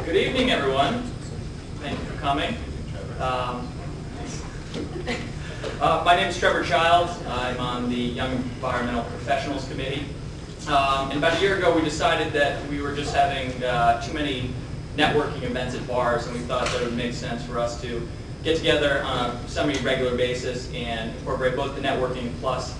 Good evening, everyone. Thank you for coming. My name is Trevor Childs. I'm on the Young Environmental Professionals Committee. And about a year ago, we decided that we were just having too many networking events at bars, and we thought that it would make sense for us to get together on a semi-regular basis and incorporate both the networking plus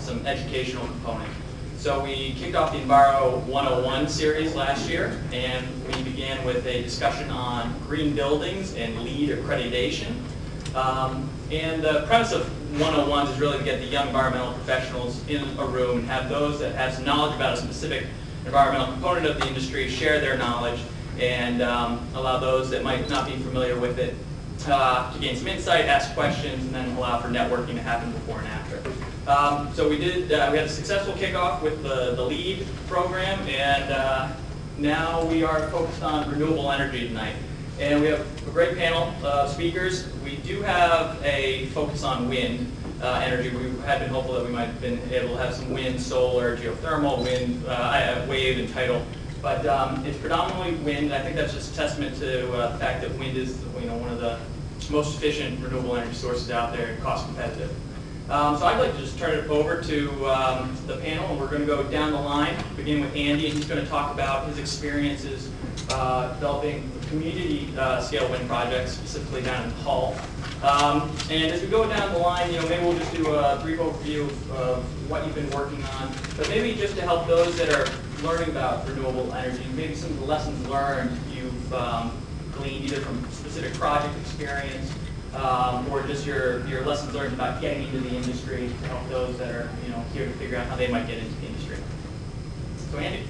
some educational component. So we kicked off the Enviro 101 series last year, and we began with a discussion on green buildings and LEED accreditation. And the premise of 101 is really to get the young environmental professionals in a room and have those that have some knowledge about a specific environmental component of the industry share their knowledge, and allow those that might not be familiar with it to gain some insight, ask questions, and then allow for networking to happen before and after. So we had a successful kickoff with the LEED program, and now we are focused on renewable energy tonight. And we have a great panel of speakers. We do have a focus on wind energy. We had been hopeful that we might have been able to have some wind, solar, geothermal, wind, wave, and tidal. But it's predominantly wind. I think that's just a testament to the fact that wind is one of the most efficient renewable energy sources out there and cost competitive. So I'd like to just turn it over to the panel, and we're going to go down the line, begin with Andy, and he's going to talk about his experiences developing community scale wind projects, specifically down in Hull. And as we go down the line, maybe we'll just do a brief overview of what you've been working on, but maybe just to help those that are learning about renewable energy, maybe some of the lessons learned you've gleaned either from specific project experience or just your lessons learned about getting into the industry to help those that are here to figure out how they might get into the industry. So Andy.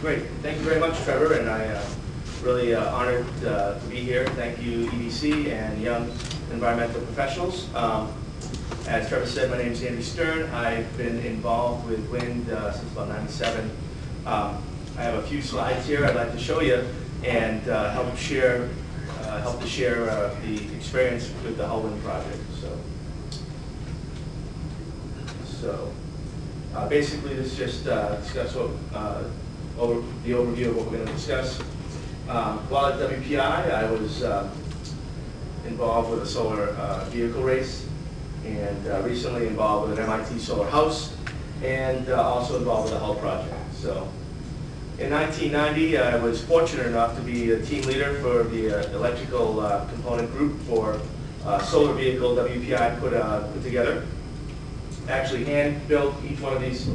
Great. Thank you very much, Trevor, and I really honored to be here. Thank you, EDC and Young Environmental Professionals. As Trevor said, my name is Andy Stern. I've been involved with wind since about '97. I have a few slides here I'd like to show you and help to share the experience with the Hull Wind project. So basically, this just discuss what the overview of what we're going to discuss. While at WPI, I was involved with a solar vehicle race, and recently involved with an MIT solar house, and also involved with the Hull project. So in 1990, I was fortunate enough to be a team leader for the electrical component group for solar vehicle WPI put together. Actually hand-built each one of these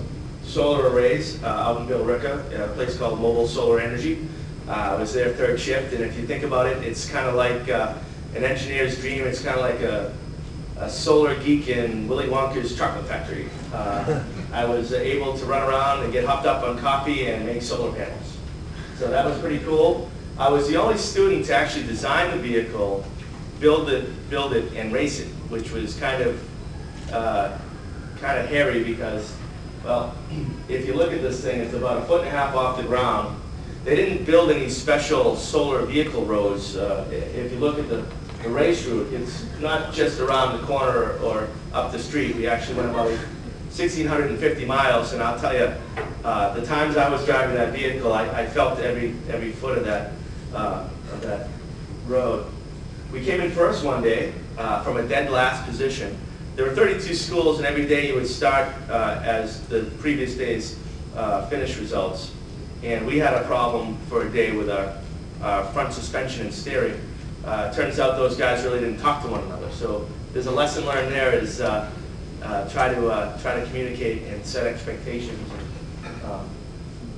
solar arrays out in Billerica in a place called Mobile Solar Energy. I was there third shift, and if you think about it, it's kind of like an engineer's dream. It's kind of like a solar geek in Willy Wonka's chocolate factory. I was able to run around and get hopped up on coffee and make solar panels. So that was pretty cool. I was the only student to actually design the vehicle, build it, and race it, which was kind of hairy because, well, if you look at this thing, it's about 1.5 feet off the ground. They didn't build any special solar vehicle roads. If you look at the race route, it's not just around the corner or up the street. We actually went about 1,650 miles, and I'll tell you, the times I was driving that vehicle, I felt every foot of that road. We came in first one day from a dead last position. There were 32 schools, and every day you would start as the previous day's finish results. And we had a problem for a day with our front suspension and steering. Turns out those guys really didn't talk to one another. So there's a lesson learned there is try to communicate and set expectations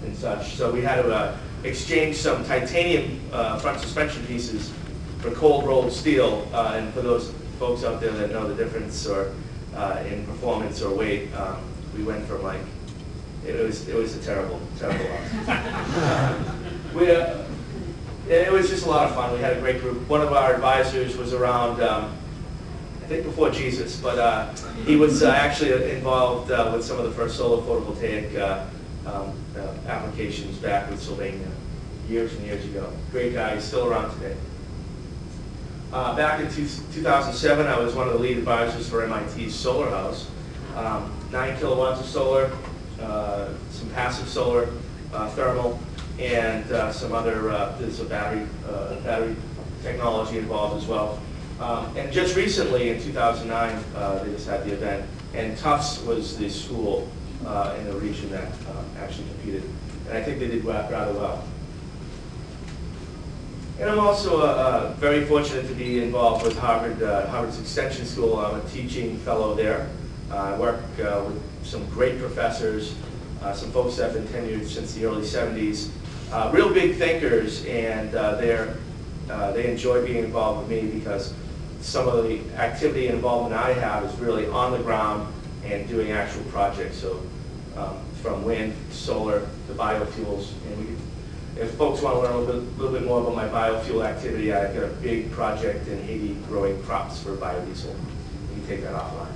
and such. So we had to exchange some titanium front suspension pieces for cold rolled steel. And for those folks out there that know the difference or in performance or weight, we went from like, it was a terrible loss. It was just a lot of fun. We had a great group. One of our advisors was around, I think before Jesus, but he was actually involved with some of the first solar photovoltaic applications back with Sylvania years and years ago. Great guy, he's still around today. Back in 2007, I was one of the lead advisors for MIT's solar house. 9 kilowatts of solar, some passive passive solar, thermal, and some other, there's a battery technology involved as well. And just recently, in 2009, they just had the event, and Tufts was the school in the region that actually competed. And I think they did rather well. And I'm also very fortunate to be involved with Harvard's Extension School. I'm a teaching fellow there. I work with some great professors, some folks that have been tenured since the early 70s. Real big thinkers, and they enjoy being involved with me because some of the activity and involvement I have is really on the ground and doing actual projects. So from wind, solar, to biofuels. And if folks want to learn a little bit more about my biofuel activity, I've got a big project in Haiti growing crops for biodiesel. We can take that offline.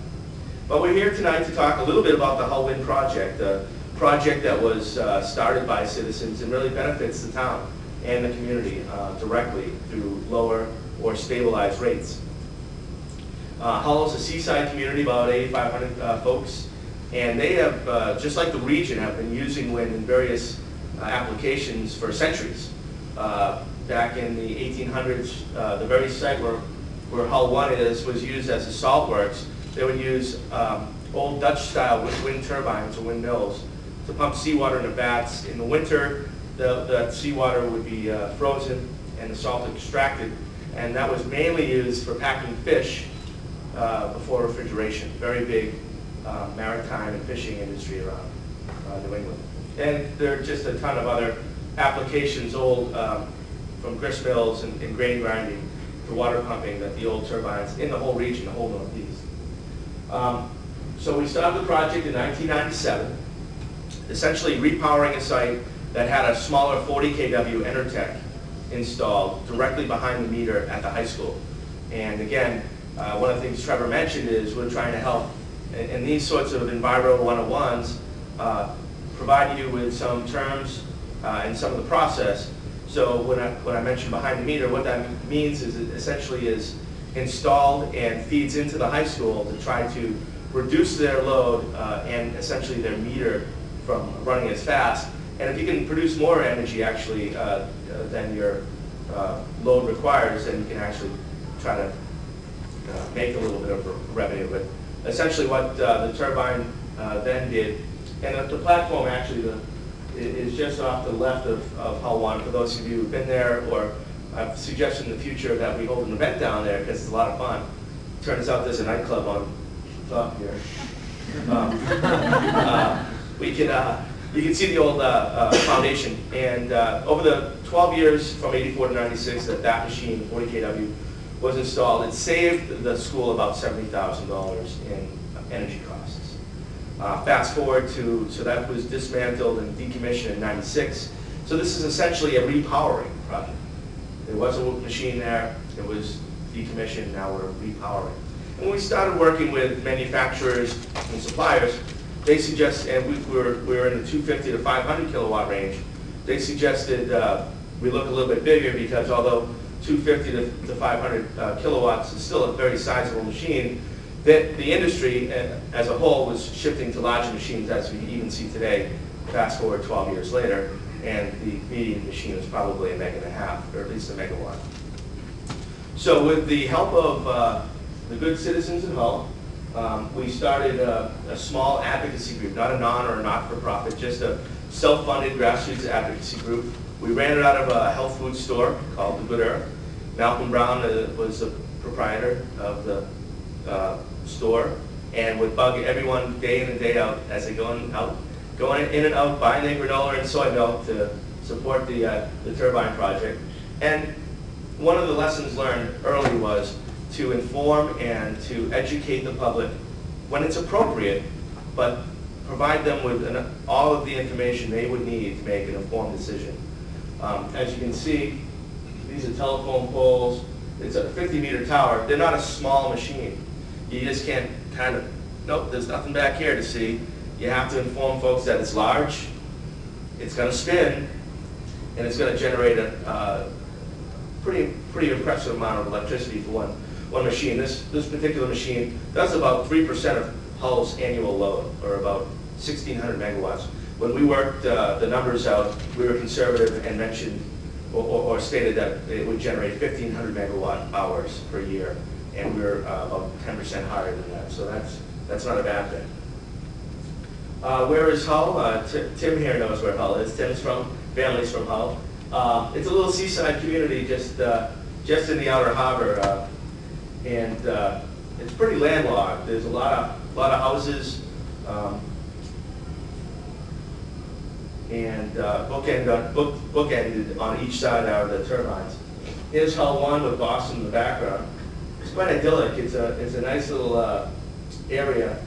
But we're here tonight to talk a little bit about the Hull Wind Project, a project that was started by citizens and really benefits the town and the community directly through lower or stabilized rates. Hull is a seaside community, about 8,500 folks, and they have, just like the region, have been using wind in various applications for centuries. Back in the 1800s, the very site where Hull 1 was used as a salt works. They would use old Dutch-style wind turbines or windmills to pump seawater into vats. In the winter, the seawater would be frozen and the salt extracted, and that was mainly used for packing fish before refrigeration. Very big maritime and fishing industry around New England. And there are just a ton of other applications, old from grist mills and grain grinding to water pumping, that the old turbines in the whole region, the whole Northeast. So we started the project in 1997, essentially repowering a site that had a smaller 40 kW Enertech installed directly behind the meter at the high school. And again, one of the things Trevor mentioned is we're trying to help in these sorts of Enviro 101s provide you with some terms and some of the process. So when I mention behind the meter, what that means is it essentially is installed and feeds into the high school to try to reduce their load and essentially their meter from running as fast. And if you can produce more energy actually than your load requires, then you can actually try to make a little bit of revenue. But essentially what the turbine then did, and the platform actually is just off the left of Hull 1, for those of you who've been there, or I've suggested in the future that we hold an event down there because it's a lot of fun. Turns out there's a nightclub on top here. You can see the old foundation, and over the 12 years from 84 to 96 that machine, 40 kW, was installed, it saved the school about $70,000 in energy costs. Fast forward so that was dismantled and decommissioned in 96. So this is essentially a repowering project. There was a machine there, it was decommissioned, now we're repowering. And when we started working with manufacturers and suppliers, they suggested, and we were in the 250 to 500 kilowatt range, they suggested we look a little bit bigger because although 250 to 500 kilowatts is still a very sizable machine, that the industry as a whole was shifting to larger machines, as we even see today, fast forward 12 years later, and the median machine is probably 1.5 megawatts, or at least 1 megawatt. So with the help of the good citizens in Hull, we started a small advocacy group, not a non or a not-for-profit, just a self-funded grassroots advocacy group. We ran it out of a health food store called The Good Earth. Malcolm Brown was the proprietor of the store, and would bug everyone day in and day out as they going in and out, buying their granola and soy milk to support the turbine project. And one of the lessons learned early was to inform and to educate the public when it's appropriate, but provide them with all of the information they would need to make an informed decision. As you can see, these are telephone poles. It's a 50-meter tower. They're not a small machine. You just can't kind of, nope, there's nothing back here to see. You have to inform folks that it's large, it's going to spin, and it's going to generate a pretty impressive amount of electricity for one machine. This particular machine does about 3% of Hull's annual load, or about 1,600 megawatts. when we worked the numbers out, we were conservative and mentioned or stated that it would generate 1,500 megawatt hours per year, and we were about 10% higher than that. So that's not a bad thing. Where is Hull? Tim here knows where Hull is. Tim's family's from Hull. It's a little seaside community just in the outer harbor, and it's pretty landlocked. There's a lot of houses, and bookended on each side are the turbines. Here's Hull 1 with Boston in the background. It's quite idyllic. It's a nice little area.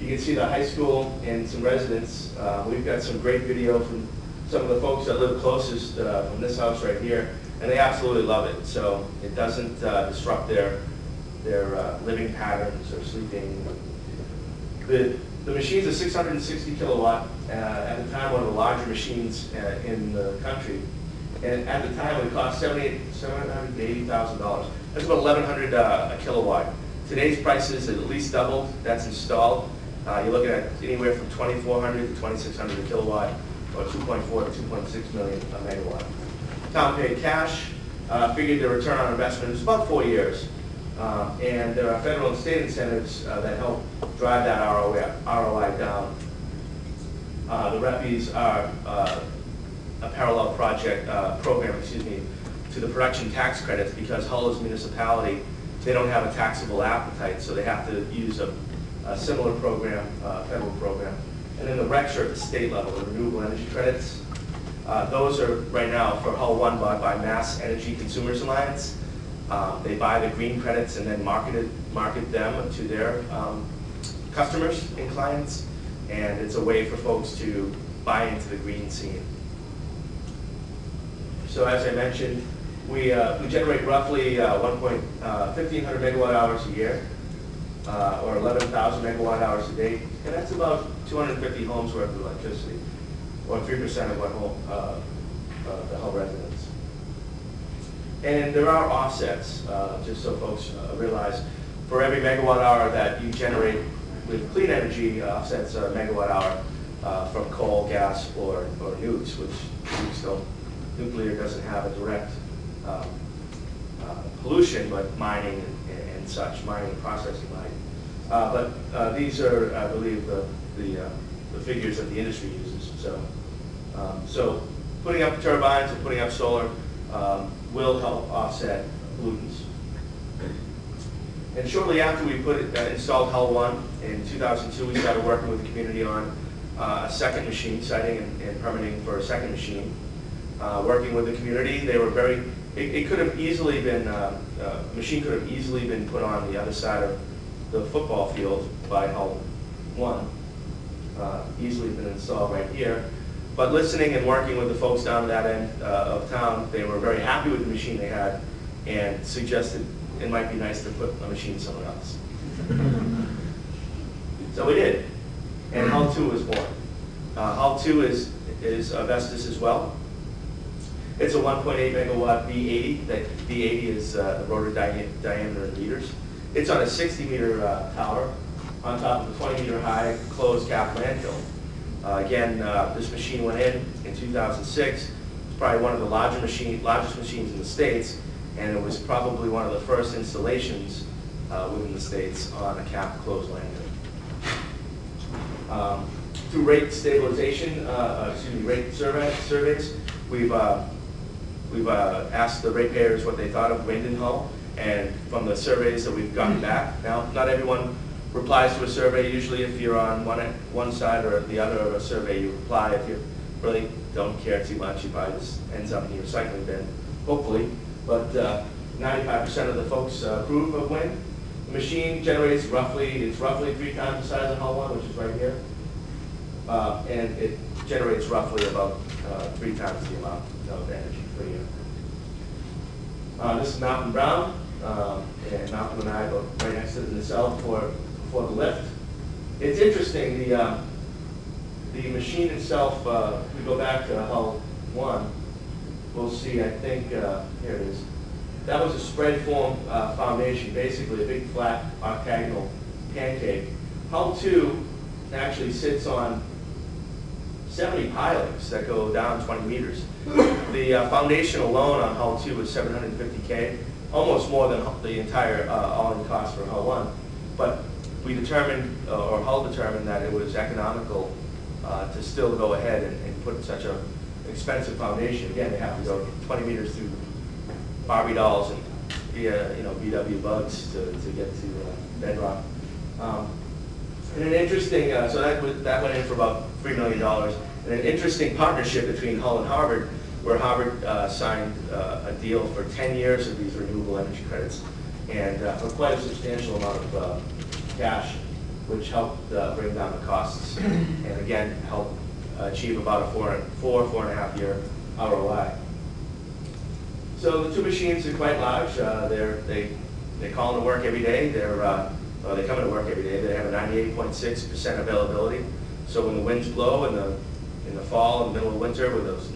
You can see the high school and some residents. We've got some great video from some of the folks that live closest from this house right here, and they absolutely love it. So it doesn't disrupt their living patterns or sleeping. The machines are 660 kilowatt. At the time, one of the larger machines in the country. And at the time, it cost $780,000. That's about $1,100 a kilowatt. Today's prices at least doubled. That's installed. You're looking at anywhere from $2,400 to $2,600 a kilowatt, or 2.4 to 2.6 million a megawatt. Town paid cash. Figured the return on investment was about 4 years. And there are federal and state incentives that help drive that ROI down. The REPIs are a parallel program, to the production tax credits, because Hull is a municipality. They don't have a taxable appetite, so they have to use a similar program, federal program. And then the RECs are at the state level, the renewable energy credits. Those are right now for Hull 1 bought by Mass Energy Consumers Alliance. They buy the green credits and then market them to their customers and clients, and it's a way for folks to buy into the green scene. So as I mentioned, we generate roughly 1,500 megawatt hours a year, or 11,000 megawatt hours a day, and that's about 250 homes worth of electricity, or 3% of what the Hull residents. And there are offsets, just so folks realize. For every megawatt hour that you generate with clean energy, offsets a megawatt hour from coal, gas, or nukes, which nuclear doesn't have a direct pollution, but mining and such, mining and processing mining. But these are, I believe, the figures that the industry uses. So putting up turbines and putting up solar will help offset pollutants. And shortly after we installed Hull 1 in 2002, we started working with the community on a second machine, siting and permitting for a second machine. Working with the community, they were very, it could have easily been, a machine could have easily been put on the other side of the football field by Hull 1, easily been installed right here. But listening and working with the folks down that end of town, they were very happy with the machine they had and suggested it might be nice to put a machine somewhere else. So we did, and Hull 2 was born. Hull 2 is Vestas as well. It's a 1.8 megawatt V80. That V80 is the rotor diameter in meters. It's on a 60-meter tower on top of a 20-meter high closed cap landfill. Again, this machine went in 2006. It's probably one of the largest machines in the States, and it was probably one of the first installations within the States on a capped closed landfill. Through rate stabilization, rate surveys, we've asked the ratepayers what they thought of wind in Hull, and from the surveys that we've gotten back, now not everyone replies to a survey. Usually if you're on one side or the other of a survey, you reply. If you really don't care too much, you probably just ends up in your recycling bin, hopefully. But 95% of the folks approve of wind. The machine generates roughly 3 times the size of Hull 1, which is right here. And it generates roughly about 3 times the amount of energy per year. This is Malcolm Brown, and Malcolm and I are right next to the nacelle before the lift. It's interesting, the machine itself, if we go back to Hull 1, we'll see, I think, here it is. That was a spread form foundation, basically a big flat octagonal pancake. Hull 2 actually sits on 70 pilings that go down 20 meters. The foundation alone on Hull 2 was $750K, almost more than the entire all-in cost for Hull 1. But we determined, or Hull determined, that it was economical to still go ahead and put such an expensive foundation. Again, they have to go 20 meters through Barbie dolls and via VW bugs to get to bedrock. And an interesting, so that went in for about $3 million. And an interesting partnership between Hull and Harvard, where Harvard signed a deal for 10 years of these renewable energy credits, and for quite a substantial amount of cash, which helped bring down the costs, and again, helped achieve about a 4.5 year ROI. So the two machines are quite large. They call into work every day. They come into work every day. They have a 98.6% availability. So when the winds blow in the fall, in the middle of winter, with those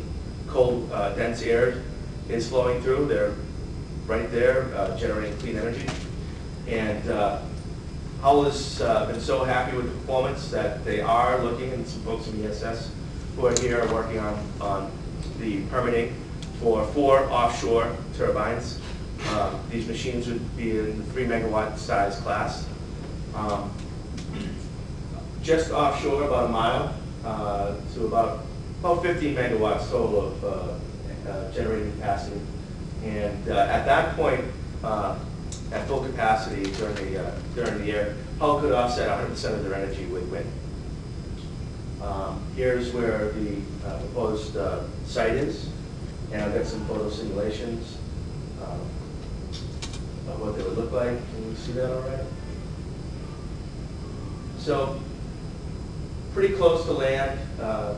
cold, dense air is flowing through, they're right there generating clean energy. And Hull has been so happy with the performance that they are looking, and some folks from ESS who are here are working on the permitting for 4 offshore turbines. These machines would be in the 3 megawatt size class. Just offshore, about a mile, to about 15 megawatts total of generating capacity. And at that point, at full capacity during the year, Hull could offset 100% of their energy with wind. Here's where the proposed site is, and I've got some photo simulations of what they would look like. Can you see that all right? So, pretty close to land,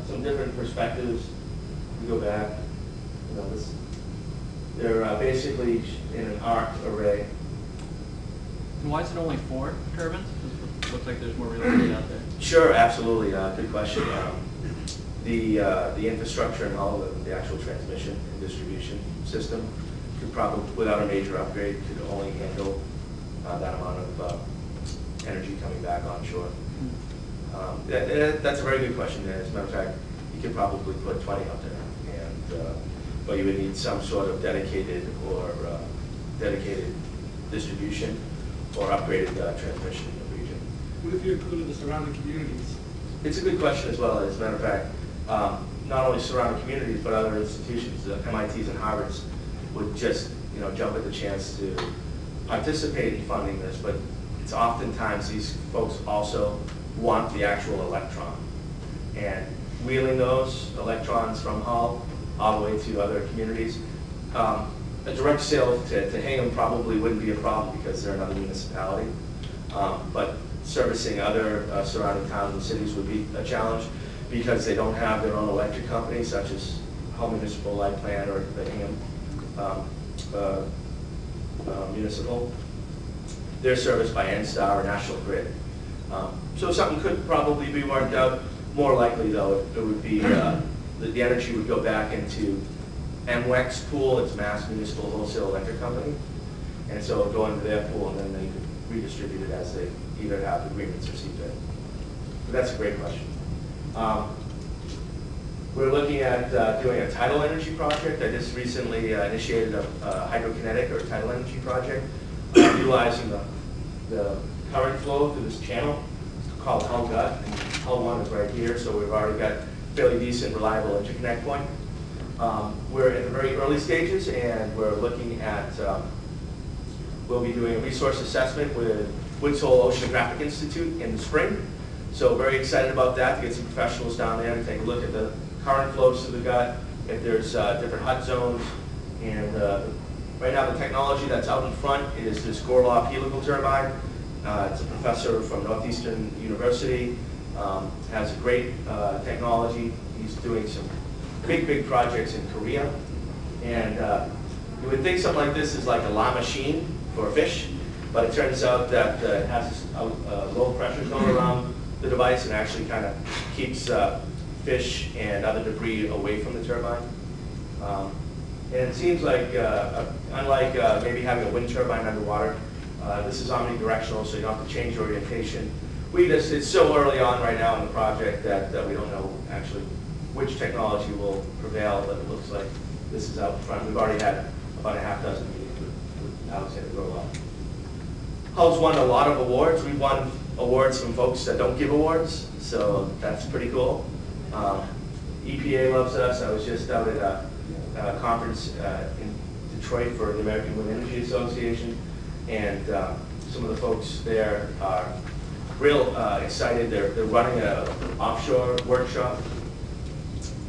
some different perspectives. We go back, they're basically in an arc array. And why is it only 4 turbines? It looks like there's more real estate out there. Sure, absolutely. Good question. The infrastructure and all the actual transmission and distribution system could probably, without a major upgrade, could only handle that amount of energy coming back onshore. That's a very good question. As a matter of fact, you could probably put 20 out there, and but you would need some sort of dedicated distribution or upgraded transmission in the region. What if you included the surrounding communities? It's a good question as well. As a matter of fact, not only surrounding communities, but other institutions, MITs and Harvards, would just jump at the chance to participate in funding this. But it's oftentimes these folks also want the actual electron, and wheeling those electrons from Hull all the way to other communities. A direct sale to Hingham probably wouldn't be a problem because they're another municipality, but servicing other surrounding towns and cities would be a challenge because they don't have their own electric company, such as Hull Municipal Light Plant or the Hingham Municipal. They're serviced by NSTAR or National Grid. So something could probably be worked out. More likely, though, it would be the energy would go back into MWEX pool. It's Mass Municipal Wholesale Electric Company, and so it would go into their pool, and then they could redistribute it as they either have agreements or see fit. But that's a great question. We're looking at doing a tidal energy project. I just recently initiated a hydrokinetic or tidal energy project utilizing the current flow through this channel called Hull Gut. And Hull 1 is right here, so we've already got fairly decent, reliable interconnect point. We're in the very early stages, and we're looking at, we'll be doing a resource assessment with Woods Hole Oceanographic Institute in the spring. So very excited about that, to get some professionals down there and take a look at the current flows through the gut, if there's different HUD zones. And right now the technology that's out in front is this Gorloff helical turbine. It's a professor from Northeastern University, has a great technology. He's doing some big projects in Korea. And you would think something like this is like a La Machine for fish, but it turns out that it has a low pressure zone around the device and actually kind of keeps fish and other debris away from the turbine. And it seems like, unlike maybe having a wind turbine underwater, this is omnidirectional, so you don't have to change your orientation. It's so early on right now in the project that we don't know actually which technology will prevail, but it looks like this is out front. We've already had about a half dozen meetings with Alexander Grolov. Hull's won a lot of awards. We've won awards from folks that don't give awards, so that's pretty cool. EPA loves us. I was just out at a conference in Detroit for the American Wind Energy Association, and some of the folks there are real excited. They're running an offshore workshop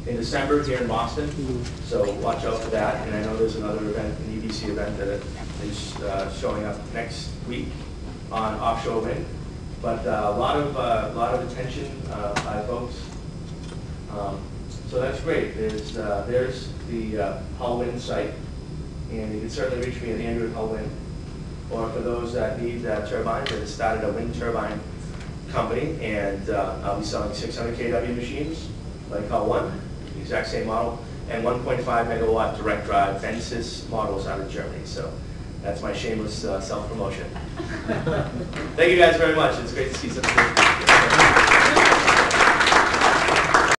in December here in Boston, so watch out for that. And I know there's another event, an EBC event that is showing up next week on offshore wind. But a lot of attention by folks. So that's great. There's the Hull Wind site, and you can certainly reach me at Andrew at Hull Wind. Or for those that need turbines, I just started a wind turbine company, and I'll be selling 600 kW machines, like Hull One, the exact same model, and 1.5 megawatt direct drive Vensis models out of Germany. So that's my shameless self-promotion. Thank you guys very much. It's great to see such good.